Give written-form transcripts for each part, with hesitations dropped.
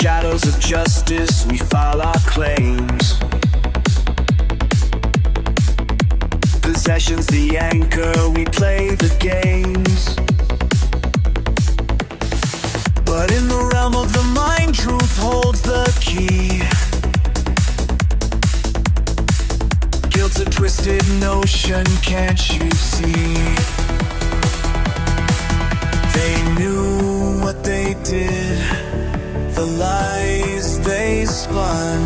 shadows of justice, we file our claims. Possession's the anchor, we play the games. But in the realm of the mind, truth holds the key. Guilt's a twisted notion, can't you see? They knew what they did, the lies they spun.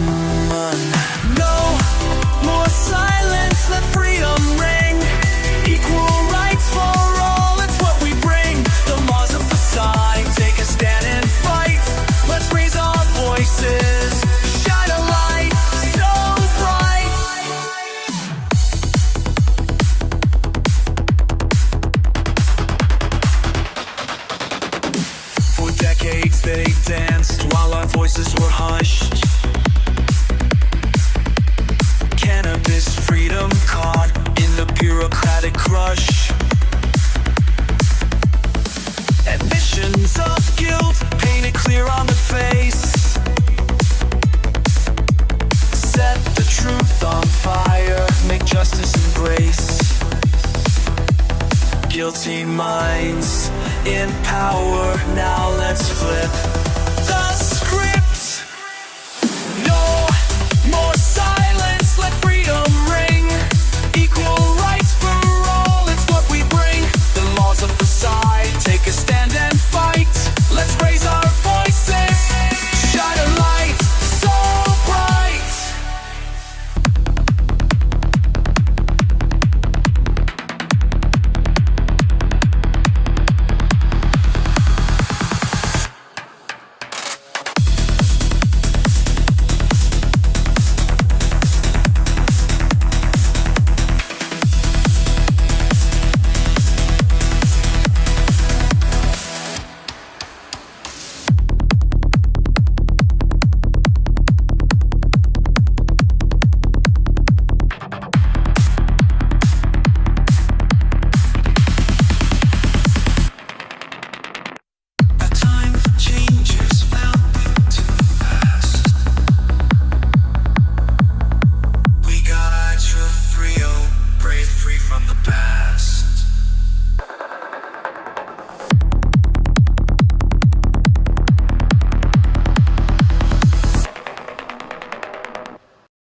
No more silence, let freedom ring. Equal rights for all, it's what we bring. The laws of façade, take a stand and fight. Let's raise our voices, shine a light so bright. For decades they danced while our voices were hushed. Cannabis freedom caught in the bureaucratic crush. Admissions of guilt painted clear on the face. Set the truth on fire, make justice embrace. Guilty minds in power